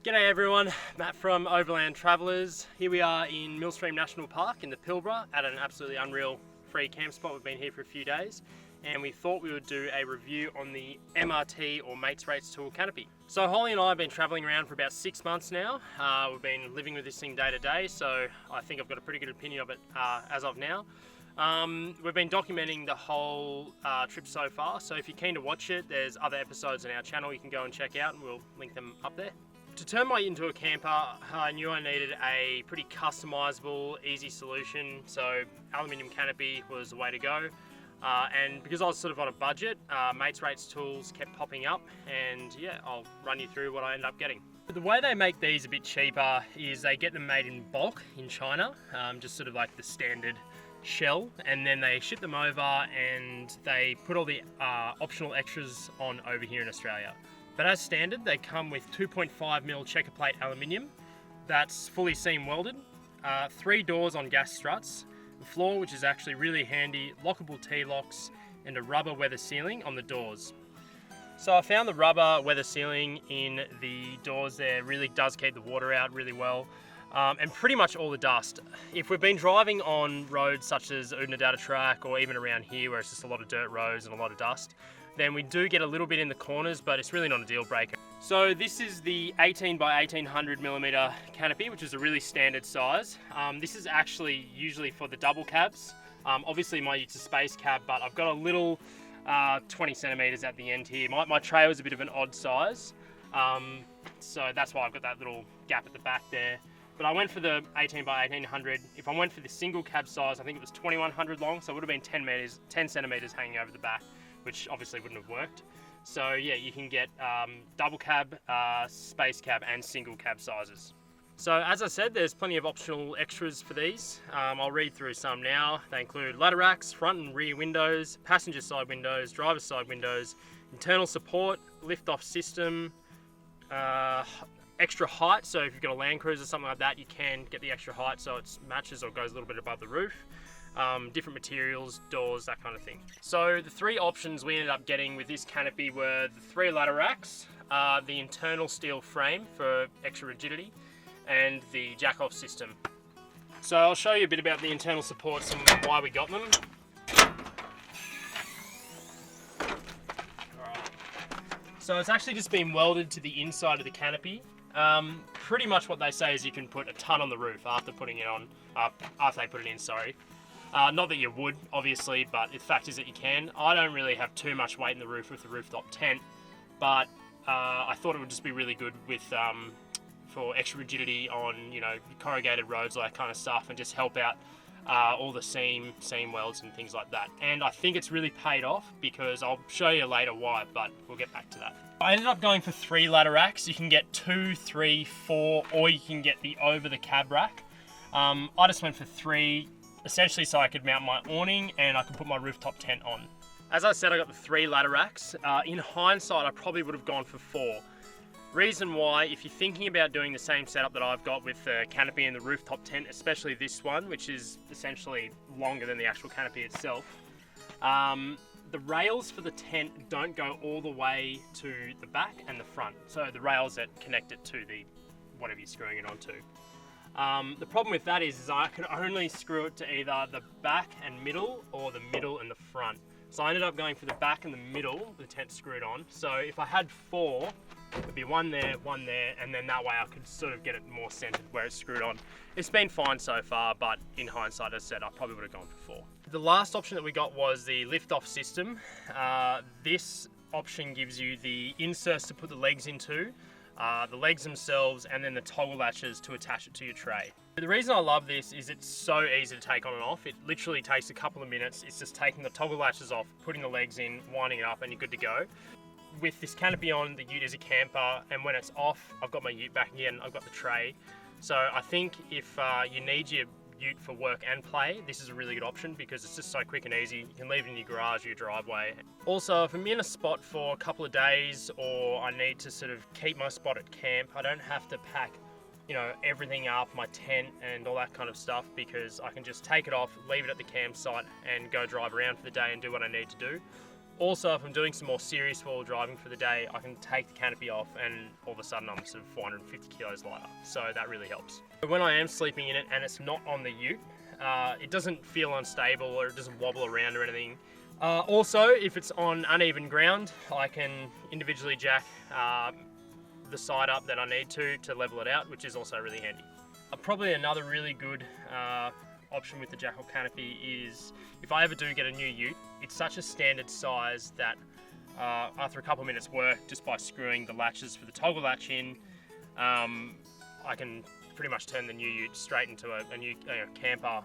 G'day everyone, Matt from Overland Travellers. Here we are in Millstream National Park in the Pilbara at an absolutely unreal free camp spot. We've been here for a few days and we thought we would do a review on the MRT or Mates Rates Tool Canopy. So Holly and I have been travelling around for about 6 months now. We've been living with this thing day to day, so I think I've got a pretty good opinion of it as of now. We've been documenting the whole trip so far, so if you're keen to watch it, there's other episodes on our channel you can go and check out and we'll link them up there. To turn my into a camper, I knew I needed a pretty customizable, easy solution, so aluminium canopy was the way to go. And because I was sort of on a budget, Mates Rates tools kept popping up, and yeah, I'll run you through what I ended up getting. The way they make these a bit cheaper is they get them made in bulk in China, just sort of like the standard shell, and then they ship them over and they put all the optional extras on over here in Australia. But as standard, they come with 2.5mm checker plate aluminium that's fully seam welded, 3 doors on gas struts, the floor, which is actually really handy, lockable T-locks, and a rubber weather sealing on the doors. So I found the rubber weather sealing in the doors there really does keep the water out really well, and pretty much all the dust. If we've been driving on roads such as Oodnadatta Track or even around here where it's just a lot of dirt roads and a lot of dust, then we do get a little bit in the corners, but it's really not a deal breaker. So this is the 18 by 1800mm canopy, which is a really standard size. This is actually usually for the double cabs. Obviously my use a space cab, but I've got a little 20 centimeters at the end here. My tray was a bit of an odd size, so that's why I've got that little gap at the back there. But I went for the 18 by 1800. If I went for the single cab size, I think it was 2100 long, so it would have been 10 centimeters hanging over the back, which obviously wouldn't have worked. So yeah, you can get double cab, space cab and single cab sizes. So as I said, there's plenty of optional extras for these. I'll read through some now. They include ladder racks, front and rear windows, passenger side windows, driver's side windows, internal support, lift off system, extra height, so if you've got a Land Cruiser or something like that, you can get the extra height so it matches or goes a little bit above the roof. Different materials, doors, that kind of thing. So the 3 options we ended up getting with this canopy were the 3 ladder racks, the internal steel frame for extra rigidity, and the jack-off system. So I'll show you a bit about the internal supports and why we got them. So it's actually just been welded to the inside of the canopy. Pretty much what they say is you can put a ton on the roof after putting it on, after they put it in, sorry. Not that you would, obviously, but the fact is that you can. I don't really have too much weight in the roof with the rooftop tent, but I thought it would just be really good with for extra rigidity on, you know, corrugated roads, all that kind of stuff, and just help out all the seam welds and things like that. And I think it's really paid off because I'll show you later why, but we'll get back to that. I ended up going for 3 ladder racks. You can get 2, 3, 4, or you can get the over the cab rack. I just went for 3, essentially so I could mount my awning and I could put my rooftop tent on. As I said, I got the 3 ladder racks. In hindsight, I probably would have gone for 4. Reason why, if you're thinking about doing the same setup that I've got with the canopy and the rooftop tent, especially this one, which is essentially longer than the actual canopy itself, the rails for the tent don't go all the way to the back and the front. So the rails that connect it to the whatever you're screwing it onto. The problem with that is I could only screw it to either the back and middle or the middle and the front. So I ended up going for the back and the middle, the tent screwed on. So if I had 4, it'd be one there, and then that way I could sort of get it more centered where it's screwed on. It's been fine so far, but in hindsight, as I said, I probably would have gone for 4. The last option that we got was the lift-off system. This option gives you the inserts to put the legs into, the legs themselves, and then the toggle latches to attach it to your tray. The reason I love this is it's so easy to take on and off. It literally takes a couple of minutes. It's just taking the toggle latches off, putting the legs in, winding it up, and you're good to go. With this canopy on, the ute is a camper, and when it's off, I've got my ute back again, I've got the tray. So I think if you need your ute for work and play, this is a really good option because it's just so quick and easy. You can leave it in your garage or your driveway. Also, if I'm in a spot for a couple of days or I need to sort of keep my spot at camp, I don't have to pack, you know, everything up, my tent and all that kind of stuff, because I can just take it off, leave it at the campsite and go drive around for the day and do what I need to do. Also, if I'm doing some more serious wheel driving for the day, I can take the canopy off and all of a sudden I'm sort of 450 kilos lighter. So that really helps. When I am sleeping in it and it's not on the ute, it doesn't feel unstable or it doesn't wobble around or anything. Also, if it's on uneven ground, I can individually jack the side up that I need to level it out, which is also really handy. Probably another really good option with the jackal canopy is if I ever do get a new ute, it's such a standard size that after a couple of minutes work, just by screwing the latches for the toggle latch in, I can pretty much turn the new ute straight into a new camper,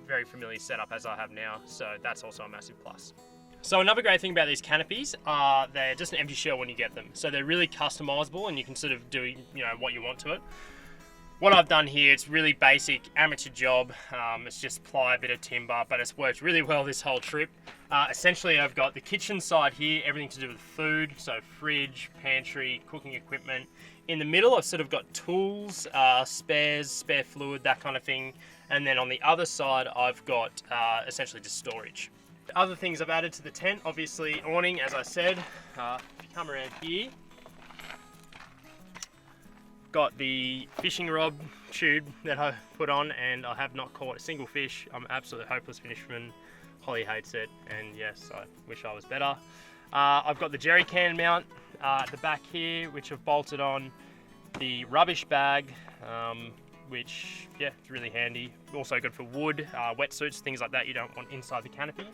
very familiar setup as I have now, so that's also a massive plus. So another great thing about these canopies are they're just an empty shell when you get them, so they're really customizable and you can sort of do what you want to it. What I've done here, it's really basic amateur job. It's just ply, a bit of timber, but it's worked really well this whole trip. Essentially, I've got the kitchen side here, everything to do with food, so fridge, pantry, cooking equipment. In the middle, I've sort of got tools, spares, spare fluid, that kind of thing. And then on the other side, I've got essentially just storage. Other things I've added to the tent, obviously awning, as I said. If you come around here, got the fishing rod tube that I put on, and I have not caught a single fish. I'm an absolutely hopeless fisherman. Holly hates it, and yes, I wish I was better. I've got the jerry can mount at the back here, which I've bolted on the rubbish bag, which, yeah, it's really handy. Also good for wood, wetsuits, things like that you don't want inside the canopy.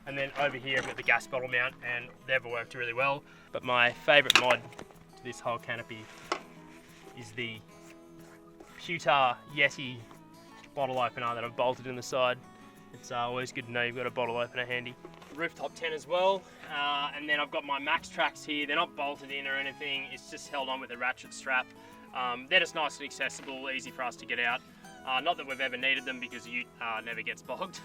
And then over here I've got the gas bottle mount, and they've worked really well. But my favourite mod to this whole canopy is the pewter Yeti bottle opener that I've bolted in the side. It's always good to know you've got a bottle opener handy. Rooftop tent as well, and then I've got my max tracks here. They're not bolted in or anything, it's just held on with a ratchet strap. They're just nice and accessible, easy for us to get out. Not that we've ever needed them because the ute never gets bogged.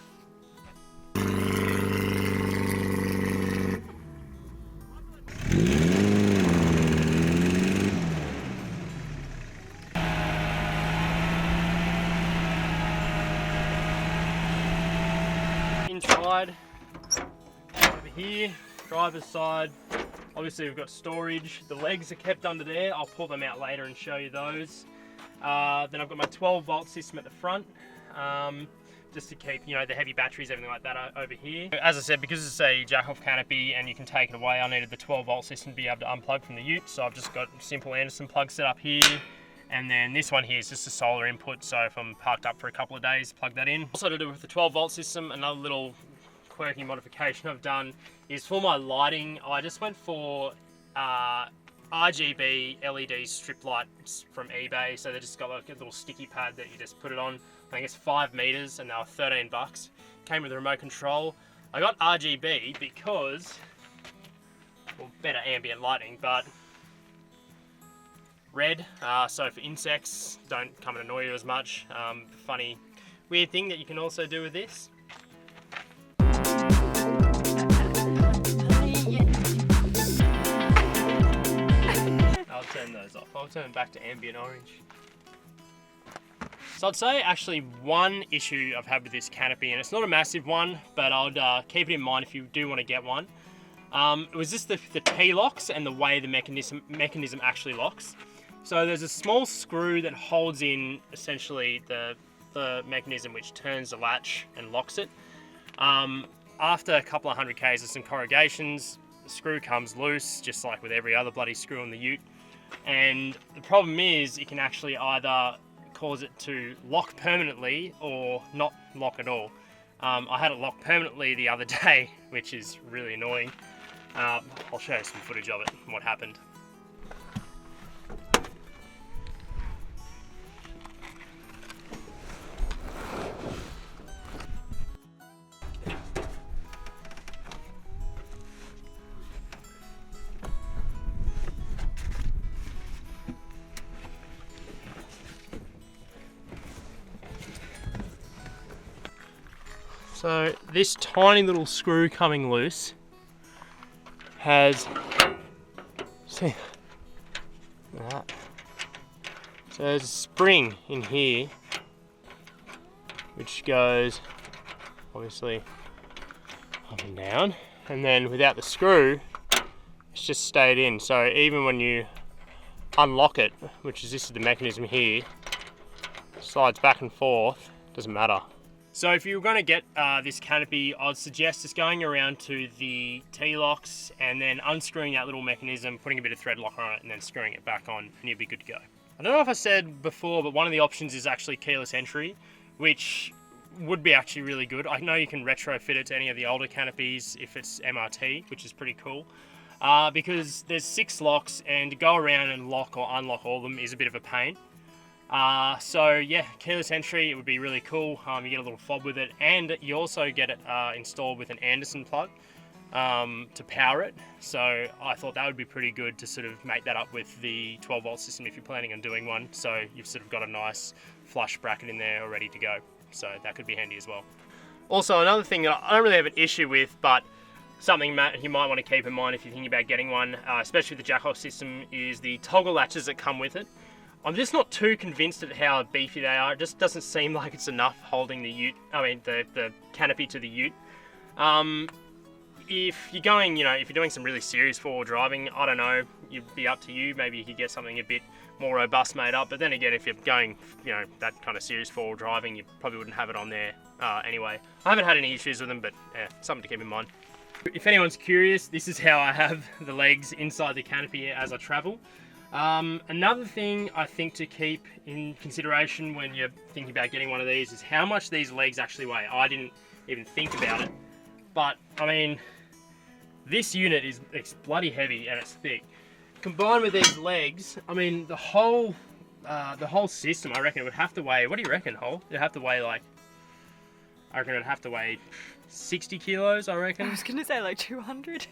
Inside, over here, driver's side, obviously we've got storage. The legs are kept under there. I'll pull them out later and show you those. Then I've got my 12-volt system at the front, just to keep the heavy batteries, everything like that over here. As I said, because it's a jack-off canopy and you can take it away, I needed the 12-volt system to be able to unplug from the ute, so I've just got a simple Anderson plug set up here. And then this one here is just a solar input, so if I'm parked up for a couple of days, plug that in. Also to do with the 12-volt system, another little quirky modification I've done is for my lighting, I just went for RGB LED strip lights from eBay. So they just got like a little sticky pad that you just put it on. I think it's 5 meters and they were 13 bucks. Came with a remote control. I got RGB because, well, better ambient lighting, but red, so for insects, don't come and annoy you as much. Funny, weird thing that you can also do with this. I'll turn those off. I'll turn back to ambient orange. So I'd say actually one issue I've had with this canopy, and it's not a massive one, but I'd keep it in mind if you do want to get one. It was just the T-locks and the way the mechanism actually locks. So there's a small screw that holds in essentially the mechanism which turns the latch and locks it. After a couple of 100 Ks of some corrugations, the screw comes loose, just like with every other bloody screw on the ute. And the problem is it can actually either cause it to lock permanently or not lock at all. I had it locked permanently the other day, which is really annoying. I'll show you some footage of it and what happened. So this tiny little screw coming loose has, see that? So there's a spring in here which goes obviously up and down, and then without the screw, it's just stayed in. So even when you unlock it, which is this is the mechanism here, slides back and forth, doesn't matter. So if you're going to get this canopy, I'd suggest just going around to the T-locks and then unscrewing that little mechanism, putting a bit of thread lock on it, and then screwing it back on, and you'll be good to go. I don't know if I said before, but one of the options is actually keyless entry, which would be actually really good. I know you can retrofit it to any of the older canopies if it's MRT, which is pretty cool. Because there's 6 locks, and to go around and lock or unlock all of them is a bit of a pain. So yeah, keyless entry, it would be really cool. You get a little fob with it, and you also get it installed with an Anderson plug to power it. So I thought that would be pretty good to sort of make that up with the 12 volt system if you're planning on doing one. So you've sort of got a nice flush bracket in there all ready to go. So that could be handy as well. Also, another thing that I don't really have an issue with, but something you might want to keep in mind if you're thinking about getting one, especially with the jack-off system, is the toggle latches that come with it. I'm just not too convinced at how beefy they are. It just doesn't seem like it's enough holding the canopy to the ute. If you're going, if you're doing some really serious four-wheel driving, I don't know, it'd be up to you. Maybe you could get something a bit more robust made up. But then again, if you're going, that kind of serious four-wheel driving, you probably wouldn't have it on there anyway. I haven't had any issues with them, but something to keep in mind. If anyone's curious, this is how I have the legs inside the canopy as I travel. Another thing I think to keep in consideration when you're thinking about getting one of these is how much these legs actually weigh. I didn't even think about it, but I mean, this unit it's bloody heavy and it's thick. Combined with these legs, I mean, the whole system, I reckon it would have to weigh, what do you reckon, Hole? It'd have to weigh I reckon it'd have to weigh 60 kilos, I reckon. I was going to say like 200.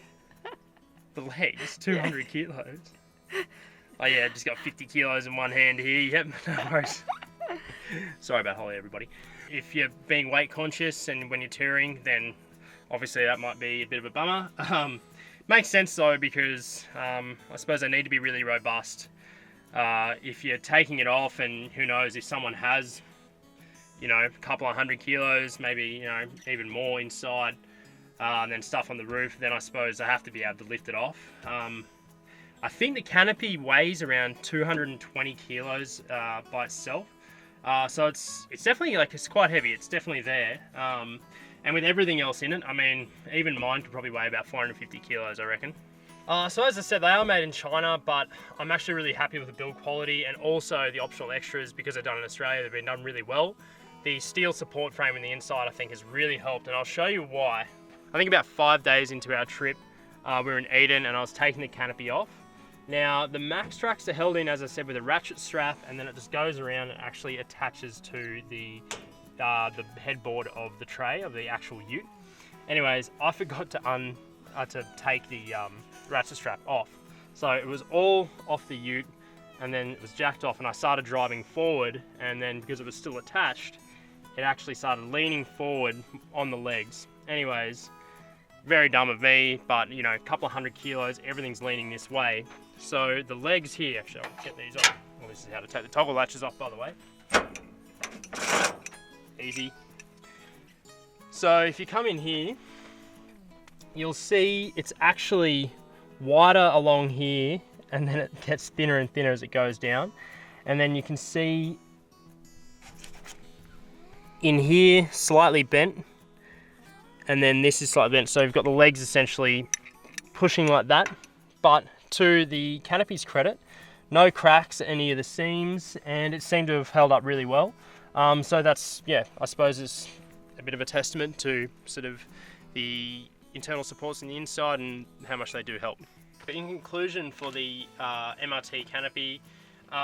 The legs, 200 kilos. Oh yeah, just got 50 kilos in one hand here. Yep, no worries. Sorry about Holly, everybody. If you're being weight conscious and when you're touring, then obviously that might be a bit of a bummer. Makes sense though, because I suppose they need to be really robust. If you're taking it off, and who knows, if someone has, a couple of 100 kilos, maybe, even more inside, and then stuff on the roof, then I suppose they have to be able to lift it off. I think the canopy weighs around 220 kilos by itself. So it's definitely, it's quite heavy. It's definitely there. And with everything else in it, I mean, even mine could probably weigh about 450 kilos, I reckon. So as I said, they are made in China, but I'm actually really happy with the build quality and also the optional extras because they're done in Australia. They've been done really well. The steel support frame in the inside, I think, has really helped, and I'll show you why. I think about 5 days into our trip, we were in Eden and I was taking the canopy off. Now, the max tracks are held in, as I said, with a ratchet strap, and then it just goes around and actually attaches to the headboard of the tray, of the actual ute. Anyways, I forgot to take the ratchet strap off. So it was all off the ute, and then it was jacked off, and I started driving forward, and then because it was still attached, it actually started leaning forward on the legs. Anyways, very dumb of me, but a couple of 100 kilos, everything's leaning this way. So the legs here, actually I'll get these off. Well, this is how to take the toggle latches off, by the way. Easy. So if you come in here, you'll see it's actually wider along here, and then it gets thinner and thinner as it goes down. And then you can see in here, slightly bent, and then this is slightly bent. So you've got the legs essentially pushing like that, but to the canopy's credit, no cracks at any of the seams, and it seemed to have held up really well. So that's, I suppose it's a bit of a testament to sort of the internal supports on the inside and how much they do help. But in conclusion, for the MRT canopy,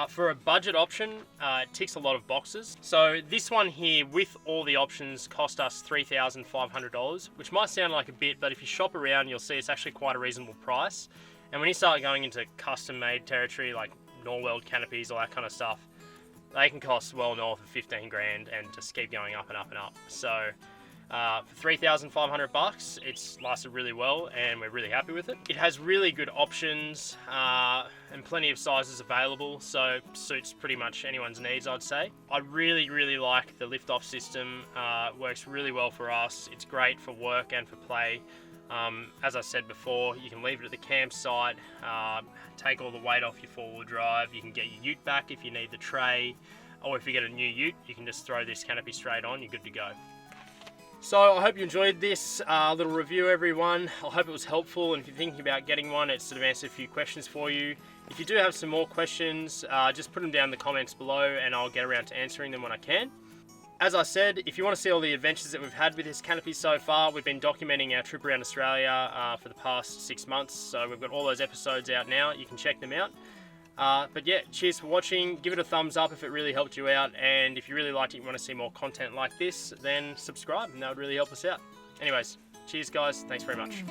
for a budget option, it ticks a lot of boxes. So this one here, with all the options, cost us $3,500, which might sound like a bit, but if you shop around, you'll see it's actually quite a reasonable price. And when you start going into custom-made territory, like Norweld canopies, all that kind of stuff, they can cost well north of 15 grand and just keep going up and up and up. So for 3,500 bucks, it's lasted really well and we're really happy with it. It has really good options and plenty of sizes available, so suits pretty much anyone's needs, I'd say. I really, really like the lift-off system. Works really well for us. It's great for work and for play. As I said before, you can leave it at the campsite, take all the weight off your four-wheel drive. You can get your ute back if you need the tray, or if you get a new ute, you can just throw this canopy straight on, you're good to go. So I hope you enjoyed this little review, everyone. I hope it was helpful, and if you're thinking about getting one, it sort of answered a few questions for you. If you do have some more questions, just put them down in the comments below and I'll get around to answering them when I can. As I said, if you want to see all the adventures that we've had with this canopy so far, we've been documenting our trip around Australia for the past 6 months, so we've got all those episodes out now. You can check them out. But yeah, cheers for watching. Give it a thumbs up if it really helped you out, and if you really liked it and you want to see more content like this, then subscribe and that would really help us out. Anyways, cheers guys, thanks very much.